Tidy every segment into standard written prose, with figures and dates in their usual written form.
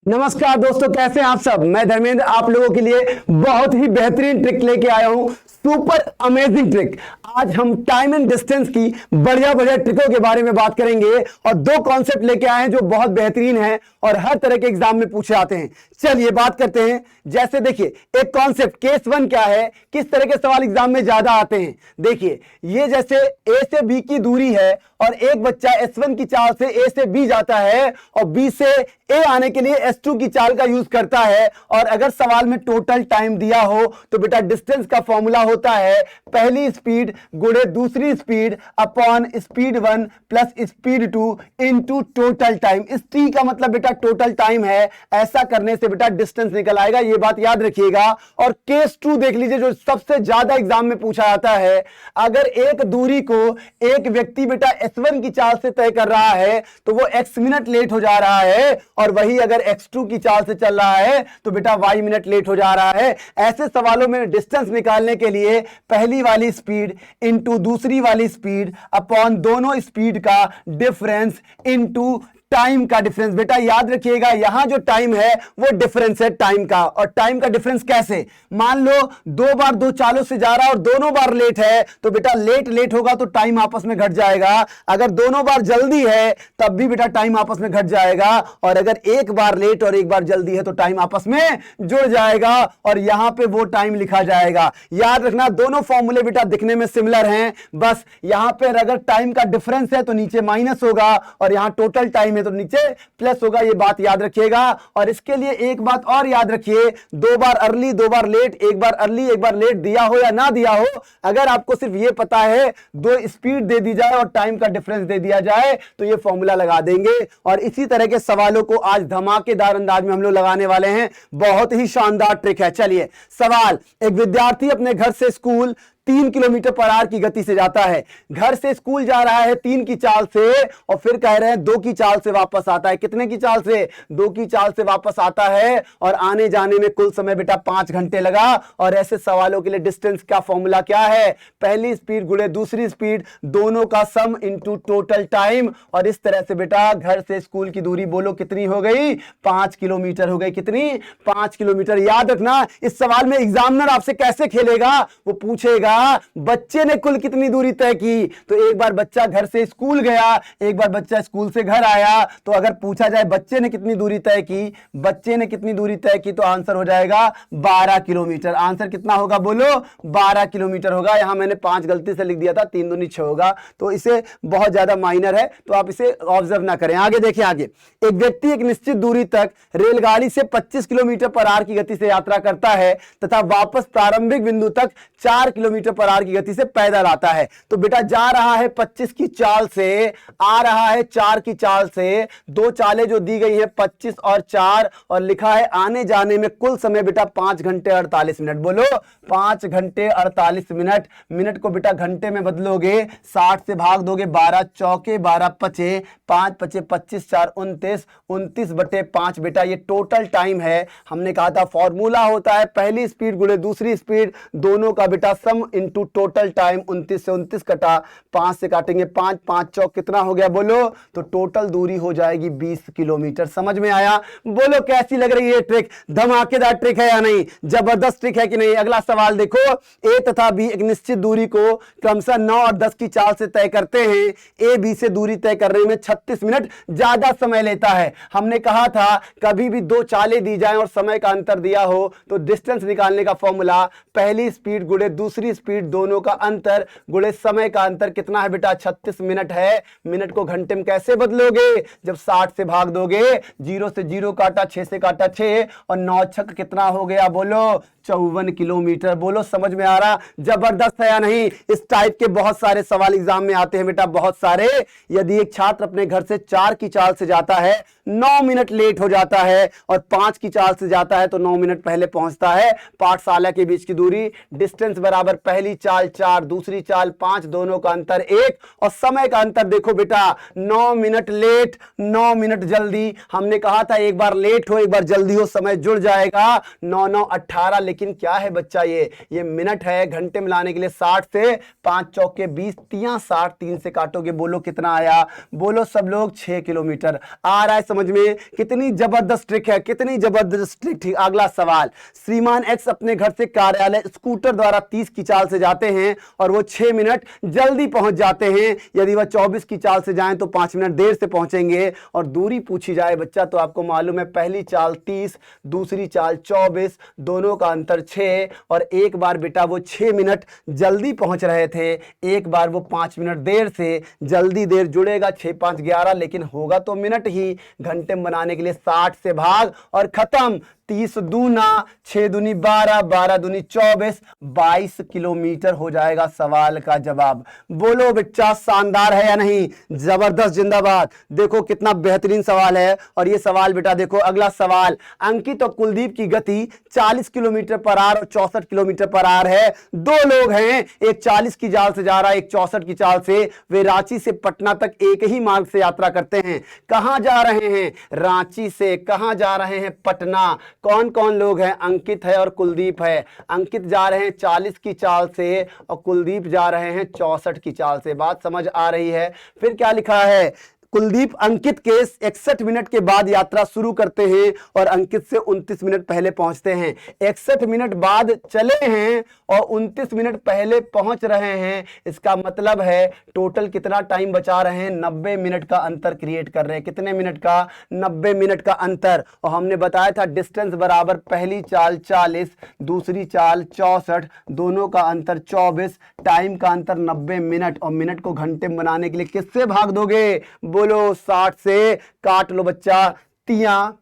नमस्कार दोस्तों, कैसे हैं आप सब। मैं धर्मेंद्र आप लोगों के लिए बहुत ही बेहतरीन ट्रिक लेके आया हूं, सुपर अमेजिंग ट्रिक। आज हम टाइम एंड डिस्टेंस की बढ़िया बढ़िया ट्रिकों के बारे में बात करेंगे और दो कॉन्सेप्ट लेके आए हैं जो बहुत बेहतरीन हैं और हर तरह के एग्जाम में पूछे आते हैं। चलिए बात करते हैं। जैसे देखिए, एक कॉन्सेप्ट केस वन क्या है, किस तरह के सवाल एग्जाम में ज्यादा आते हैं। देखिए, ये जैसे ए से बी की दूरी है और एक बच्चा S1 की चाल से ए से बी जाता है और बी से ए आने के लिए S2 की चाल का यूज करता है। और अगर सवाल में टोटल टाइम दिया हो तो बेटा डिस्टेंस का फॉर्मूला होता है पहली स्पीड गुणे दूसरी speed upon speed 1 plus speed 2 into total time. इस टी का मतलब बेटा टोटल टाइम है। ऐसा करने से बेटा डिस्टेंस निकल आएगा, ये बात याद रखिएगा। और केस 2 देख लीजिए, जो सबसे ज्यादा एग्जाम में पूछा जाता है। अगर एक दूरी को एक व्यक्ति बेटा S1 की चाल से तय कर रहा है तो वो x मिनट लेट हो जा रहा है, और वही अगर x2 की चाल से चल रहा है तो बेटा y मिनट लेट हो जा रहा है। ऐसे सवालों में डिस्टेंस निकालने के लिए पहली वाली स्पीड इनटू दूसरी वाली स्पीड अपॉन दोनों स्पीड का डिफरेंस इनटू टाइम का डिफरेंस। बेटा याद रखिएगा, यहां जो टाइम है वो डिफरेंस है टाइम का। और टाइम का डिफरेंस कैसे, मान लो दो बार दो चालों से जा रहा है और दोनों बार लेट है तो बेटा लेट लेट होगा तो टाइम आपस में घट जाएगा। अगर दोनों बार जल्दी है तब भी बेटा टाइम आपस में घट जाएगा, और अगर एक बार लेट और एक बार जल्दी है तो टाइम आपस में जुड़ जाएगा और यहां पे वो टाइम लिखा जाएगा। याद रखना, दोनों फॉर्मूले बेटा दिखने में सिमिलर हैं, बस यहां पर अगर टाइम का डिफरेंस है तो नीचे माइनस होगा और यहां टोटल टाइम है तो नीचे प्लस होगा। ये बात याद रखिएगा। और इसके लिए एक बात और याद रखिए, दो बार अर्ली दो बार लेट, एक बार अर्ली एक बार लेट दिया हो या ना दिया हो, अगर आपको सिर्फ ये पता है दो स्पीड दे दी जाए और टाइम का डिफरेंस दे दिया जाए तो ये फॉर्मूला लगा देंगे। और इसी तरह के सवालों को आज धमाकेदार अंदाज में हम लोग लगाने वाले हैं। बहुत ही शानदार ट्रिक है। चलिए सवाल, एक विद्यार्थी अपने घर से स्कूल 3 किलोमीटर पर आवर की गति से जाता है। घर से स्कूल जा रहा है 3 की चाल से और फिर कह रहे हैं 2 की चाल से वापस आता है। कितने की चाल से, 2 की चाल से वापस आता है और आने जाने में कुल समय बेटा 5 घंटे लगा। और ऐसे सवालों के लिए डिस्टेंस का फॉर्मूला क्या है, पहली स्पीड गुणे दूसरी स्पीड दोनों का सम इनटू टोटल टाइम। और इस तरह से बेटा घर से स्कूल की दूरी बोलो कितनी हो गई, 5 किलोमीटर हो गई। कितनी, 5 किलोमीटर। याद रखना, इस सवाल में एग्जामिनर आपसे कैसे खेलेगा, वो पूछेगा बच्चे ने कुल कितनी दूरी तय की। तो एक बार बच्चा घर से स्कूल गया, एक बार बच्चा स्कूल से घर आया। तो अगर पूछा जाए बच्चे ने कितनी दूरी तय की, बच्चे ने कितनी दूरी तय की, तो आंसर हो जाएगा 12 किलोमीटर। आंसर कितना होगा बोलो, 12 किलोमीटर होगा। यहां मैंने 5 गलती से लिख दिया था, 3 दूनी 6 होगा, तो इसे बहुत ज्यादा माइनर है तो आप इसे ऑब्जर्व ना करें। आगे देखिए, आगे एक व्यक्ति एक निश्चित दूरी तक रेलगाड़ी से 25 किलोमीटर पर आवर की गति से यात्रा करता है तथा वापस प्रारंभिक बिंदु तक 4 किलोमीटर पर आवर की गति से पैदल आता है। तो बेटा जा रहा है 25 की चाल से, आ रहा है 4 की चाल से। दो चालें जो दी गई है 25 और 4, और लिखा है आने जाने में कुल समय बेटा 5 घंटे 48 मिनट। बोलो 5 घंटे 48 मिनट। मिनट को बेटा घंटे में बदलोगे, 60 से भाग दोगे, 12 चौके 12 पचे, 5 पचे 25, 4 29, 29/5 बेटा ये टोटल टाइम है। हमने कहा था फॉर्मूला होता है पहली स्पीड गुणे दूसरी स्पीड दोनों का बेटा सम इनटू टोटल टाइम। 29 से 29 कटा, 5 से काटेंगे 5, 5 चौक कितना हो गया बोलो, तो टोटल दूरी हो जाएगी 20 किलोमीटर। समझ में आया? बोलो कैसी लग रही है ट्रिक, धमाकेदार ट्रिक है या नहीं, जबरदस्त ट्रिक है कि नहीं। अगला सवाल देखो, ए तथा बी एक निश्चित दूरी को क्रमशः 9 और 10 की चाल से तय करते हैं। ए बी से दूरी तय करने में 36 मिनट ज्यादा समय लेता है। हमने कहा था कभी भी दो चालें दी जाएं और समय का अंतर दिया हो तो डिस्टेंस निकालने का फॉर्मूला पहली स्पीड गुणे दूसरी स्पीड दोनों का अंतर गुणे समय का अंतर कितना है बेटा, 36 मिनट है। मिनट को घंटे में कैसे बदलोगे, जब 60 से भाग दोगे, 0 से 0 काटा, 6 से काटा 6 और 9 छक कितना हो गया बोलो, 54 किलोमीटर। बोलो समझ में आ रहा, जबरदस्त है या नहीं। इस टाइप के बहुत सारे सवाल एग्जाम में आते हैं बेटा, बहुत सारे। यदि एक छात्र अपने घर से 4 की चाल से जाता है, 9 मिनट लेट हो जाता है, और 5 की चाल से जाता है तो 9 मिनट पहले पहुंचता है। पाठशाला के बीच की दूरी डिस्टेंस बराबर पहली चाल 4, दूसरी चाल 5, दोनों का अंतर 1 और समय का अंतर देखो बेटा 9 मिनट लेट 9 मिनट जल्दी। हमने कहा था एक बार लेट हो एक बार जल्दी हो समय जुड़ जाएगा। 9 9 18 लेकिन क्या है बच्चा ये मिनट है। घंटे में लाने के लिए 60 से 5 चौके 20 तियां 60 3 से काटोगे बोलो कितना आया। बोलो सब लोग 6 किलोमीटर। आ रहा है समझ में? कितनी जबरदस्त ट्रिक है, कितनी जबरदस्त ट्रिक थी। अगला सवाल, श्रीमान एक्स अपने घर से कार्यालय स्कूटर द्वारा 30 की चाल से जाते हैं और वो 6 मिनट जल्दी पहुंच जाते हैं। यदि वह 24 की चाल से जाएं तो 5 मिनट देर से पहुंचेंगे। और दूरी पूछी जाए बच्चा तो आपको मालूम है पहली चाल 30, दूसरी चाल 24, दोनों का अंतर 6 और एक बार बेटा वो 6 मिनट जल्दी पहुंच रहे थे, एक बार वो 5 मिनट देर से। जल्दी देर जुड़ेगा 6 5 11 लेकिन होगा तो मिनट ही। घंटे में बनाने के लिए 60 से भाग और खत्म। 30 दूना 6 दूनी 12, 12 दूनी 24, 22 किलोमीटर हो जाएगा सवाल का जवाब। बोलो बच्चा शानदार है या नहीं? जबरदस्त जिंदाबाद। देखो कितना बेहतरीन सवाल है। और ये सवाल बेटा देखो अगला सवाल, अंकित और कुलदीप की गति 40 किलोमीटर पर आवर और 64 किलोमीटर पर आवर है। दो लोग हैं, एक 40 की चाल से जा रहा है, एक 64 की चाल से। वे रांची से पटना तक एक ही मार्ग से यात्रा करते हैं। कहां जा रहे हैं? रांची से कहां जा रहे हैं? पटना। कौन कौन लोग हैं? अंकित है और कुलदीप है। अंकित जा रहे हैं 40 की चाल से और कुलदीप जा रहे हैं 64 की चाल से। बात समझ आ रही है? फिर क्या लिखा है? कुलदीप अंकित के 61 मिनट के बाद यात्रा शुरू करते हैं और अंकित से 29 मिनट पहले पहुंचते हैं। 61 मिनट बाद चले हैं और 29 मिनट पहले पहुंच रहे हैं। इसका मतलब है टोटल कितना टाइम बचा रहे हैं? 90 मिनट का अंतर क्रिएट कर रहे हैं। कितने मिनट का? 90 मिनट का अंतर। और हमने बताया था डिस्टेंस बराबर पहली चाल 40, दूसरी चाल 64, दोनों का अंतर 24, टाइम का अंतर 90 मिनट। और मिनट को घंटे में बनाने के लिए किससे भाग दोगे? बोलो 60 से काट लो बच्चा। तिया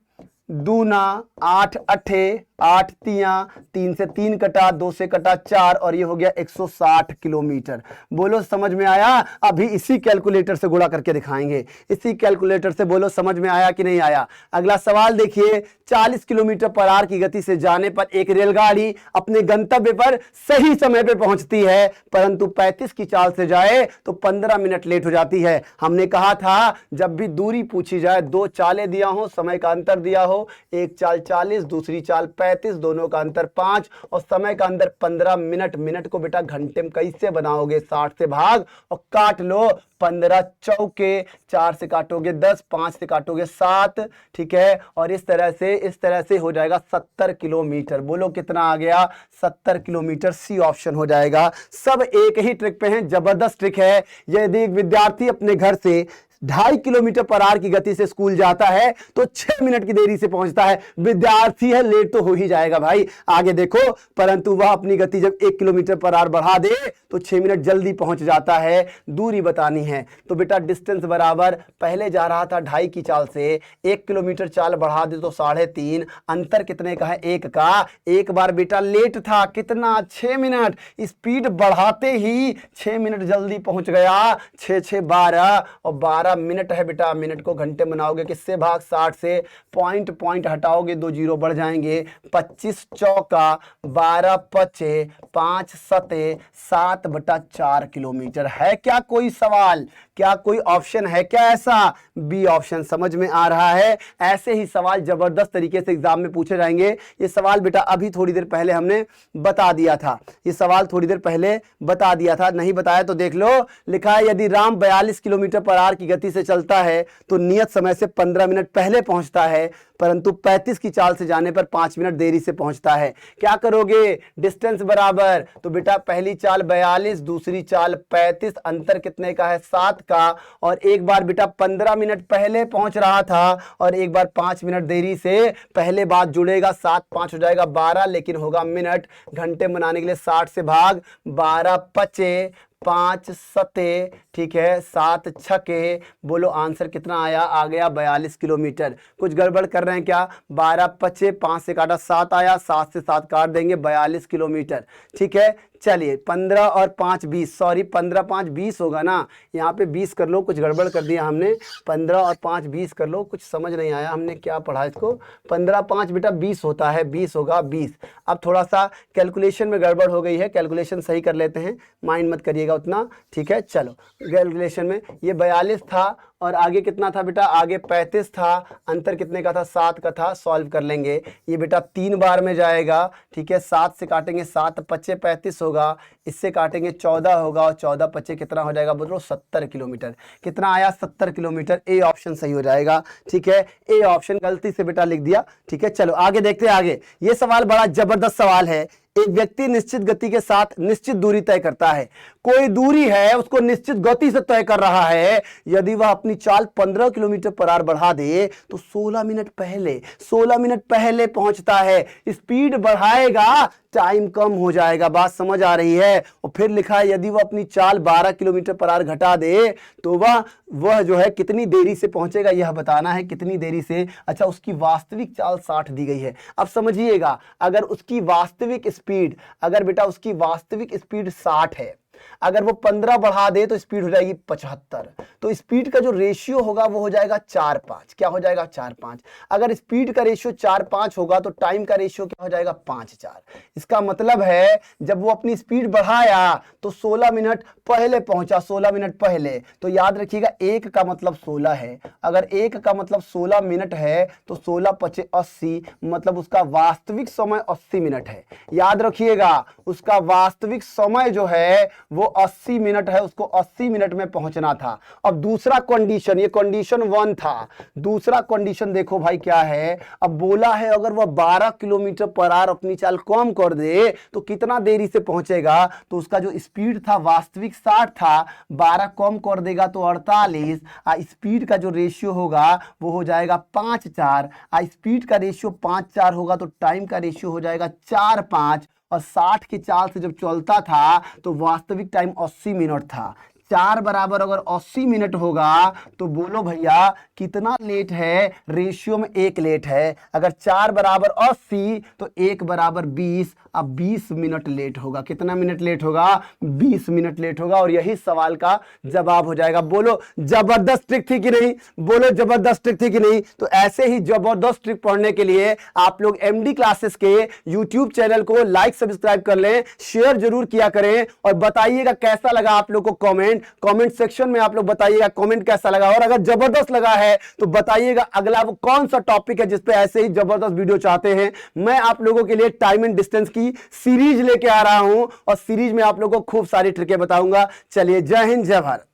दूना 8 अठे 8 तिया 3 से 3 कटा, 2 से कटा 4 और ये हो गया 160 किलोमीटर। बोलो समझ में आया? अभी इसी कैलकुलेटर से गुणा करके दिखाएंगे। इसी कैलकुलेटर से बोलो समझ में आया कि नहीं आया? अगला सवाल देखिए, 40 किलोमीटर पर आवर की गति से जाने पर एक रेलगाड़ी अपने गंतव्य पर सही समय पर पहुंचती है, परंतु 35 की चाल से जाए तो 15 मिनट लेट हो जाती है। हमने कहा था जब भी दूरी पूछी जाए, दो चालें दिया हो, समय का अंतर दिया हो, एक चाल 40, दूसरी चाल 35, दोनों का अंतर 5 और समय का अंतर 15 मिनट। मिनट को बेटा घंटे में कैसे बनाओगे? 60 से भाग और काट लो। 15 चौके, 4 से काटोगे 10, 5 से काटोगे 7, ठीक है। और इस तरह से हो जाएगा 70 किलोमीटर। बोलो कितना आ गया? 70 किलोमीटर। सी ऑप्शन हो जाएगा। सब एक ही ट्रिक पे हैं, जबरदस्त ट्रिक है। यदि एक विद्यार्थी अपने घर से 2.5 किलोमीटर पर आवर की गति से स्कूल जाता है तो 6 मिनट की देरी से पहुंचता है। विद्यार्थी है, लेट तो हो ही जाएगा भाई। आगे देखो, परंतु वह अपनी गति जब 1 किलोमीटर पर आवर बढ़ा दे तो 6 मिनट जल्दी पहुंच जाता है। दूरी बतानी है तो बेटा डिस्टेंस बराबर पहले जा रहा था 2.5 की चाल से, 1 किलोमीटर चाल बढ़ा दे तो 3.5। अंतर कितने का है? 1 का। एक बार बेटा लेट था, कितना? 6 मिनट। स्पीड बढ़ाते ही 6 मिनट जल्दी पहुंच गया। 6 6 12 और 12 मिनट है बेटा। मिनट को घंटे बनाओगे किससे? भाग 60 से। पॉइंट हटाओगे 2 जीरो बढ़ जाएंगे। 25 चौका 12 पचे 5 सते 7/4 किलोमीटर। है क्या कोई सवाल? क्या कोई ऑप्शन है क्या ऐसा? बी ऑप्शन समझ में आ रहा है। ऐसे ही सवाल जबरदस्त तरीके से एग्जाम में पूछे जाएंगे। ये सवाल बेटा अभी थोड़ी देर पहले हमने बता दिया था। ये सवाल थोड़ी देर पहले बता दिया था, नहीं बताया तो देख लो। लिखा है यदि राम 42 किलोमीटर पर आवर की गति से चलता है तो नियत समय से 15 मिनट पहले पहुंचता है, परंतु 35 की चाल से जाने पर 5 मिनट देरी से पहुंचता है। क्या करोगे? डिस्टेंस बराबर तो बेटा पहली चाल 42, दूसरी चाल 35, अंतर कितने का है? 7 का। और एक बार बेटा 15 मिनट पहले पहुंच रहा था और एक बार 5 मिनट देरी से। पहले बात जुड़ेगा, 7 5 हो जाएगा 12, लेकिन होगा मिनट। घंटे बनाने के लिए 60 से भाग, 12 पचे 5 सते, ठीक है, 7 छके। बोलो आंसर कितना आया? आ गया 42 किलोमीटर। कुछ गड़बड़ कर रहे हैं क्या? 12 पचे 5 से काटा 7 आया, 7 से 7 काट देंगे 42 किलोमीटर, ठीक है। चलिए 15 और 5 20, सॉरी 15 5 20 होगा ना, यहाँ पे 20 कर लो, कुछ गड़बड़ कर दिया हमने। 15 और 5 20 कर लो, कुछ समझ नहीं आया हमने क्या पढ़ा इसको। 15 5 बेटा 20 होता है, 20 होगा 20। अब थोड़ा सा कैलकुलेशन में गड़बड़ हो गई है, कैलकुलेशन सही कर लेते हैं, माइंड मत करिएगा उतना, ठीक है। चलो कैलकुलेशन में ये 42 था और आगे कितना था बेटा, आगे 35 था, अंतर कितने का था, 7 का था। सॉल्व कर लेंगे, ये बेटा 3 बार में जाएगा, ठीक है। 7 से काटेंगे 7 5 35 होगा, इससे काटेंगे 14 होगा और 14 5 कितना हो जाएगा बोलो, 70 किलोमीटर। कितना आया, 70 किलोमीटर। ए ऑप्शन सही हो जाएगा, ठीक है। ए ऑप्शन गलती से बेटा लिख दिया, ठीक है। चलो आगे देखते हैं। आगे ये सवाल बड़ा जबरदस्त सवाल है। एक व्यक्ति निश्चित गति के साथ निश्चित दूरी तय करता है। कोई दूरी है उसको निश्चित गति से तय कर रहा है। यदि वह अपनी चाल 15 किलोमीटर पर आवर बढ़ा दे तो 16 मिनट पहले पहुंचता है। स्पीड बढ़ाएगा, टाइम कम हो जाएगा। बात समझ आ रही है। और फिर लिखा है यदि वह अपनी चाल 12 किलोमीटर पर आवर घटा दे तो वह जो है कितनी देरी से पहुंचेगा, यह बताना है कितनी देरी से। अच्छा, उसकी वास्तविक चाल 60 दी गई है। अब समझिएगा, अगर उसकी वास्तविक स्पीड, अगर बेटा उसकी वास्तविक स्पीड 60 है, अगर वो 15 बढ़ा दे तो स्पीड हो जाएगी 75। तो स्पीड का जो रेशियो होगा वो हो जाएगा 4-5। क्या हो जाएगा, 4-5। अगर स्पीड का रेशियो 4-5 होगा तो टाइम का रेशियो क्या हो जाएगा, 5-4। इसका मतलब है जब वो अपनी स्पीड बढ़ाया तो 16 मिनट पहले पहुंचा, 16 मिनट पहले। तो याद रखिएगा 1 का मतलब 16 है। अगर 1 का मतलब 16 मिनट है तो 16 5 80, मतलब उसका वास्तविक समय 80 मिनट है। याद रखिएगा उसका वास्तविक समय जो है वो 80 मिनट है, उसको 80 मिनट में पहुंचना था। अब दूसरा कंडीशन, ये कंडीशन 1 था। दूसरा कंडीशन देखो भाई क्या है। अब बोला है अगर वह 12 किलोमीटर पर आवर अपनी चाल कम कर दे तो कितना देरी से पहुंचेगा। तो उसका जो स्पीड था वास्तविक 60 था, 12 कम कर देगा तो 48। स्पीड का जो रेशियो होगा वो हो जाएगा 5-4। स्पीड का रेशियो 5-4 होगा तो टाइम का रेशियो हो जाएगा 4-5। और 60 की चाल से जब चलता था तो वास्तविक टाइम 80 मिनट था। 4 बराबर अगर 80 मिनट होगा तो बोलो भैया कितना लेट है, रेशियो में 1 लेट है। अगर 4 बराबर 80 तो 1 बराबर 20। अब 20 मिनट लेट होगा। कितना मिनट लेट होगा, 20 मिनट लेट होगा। और यही सवाल का जवाब हो जाएगा। बोलो जबरदस्त ट्रिक थी कि नहीं, बोलो जबरदस्त ट्रिक थी कि नहीं। तो ऐसे ही जबरदस्त ट्रिक पढ़ने के लिए आप लोग एमडी क्लासेस के यूट्यूब चैनल को लाइक सब्सक्राइब कर लें, शेयर जरूर किया करें और बताइएगा कैसा लगा आप लोग को। कमेंट सेक्शन में आप लोग बताइएगा कमेंट कैसा लगा। और अगर जबरदस्त लगा है तो बताइएगा अगला वो कौन सा टॉपिक है जिस पे ऐसे ही जबरदस्त वीडियो चाहते हैं। मैं आप लोगों के लिए टाइम एंड डिस्टेंस की सीरीज लेके आ रहा हूं और सीरीज में आप लोगों को खूब सारी ट्रिकें बताऊंगा। चलिए, जय हिंद, जय भारत।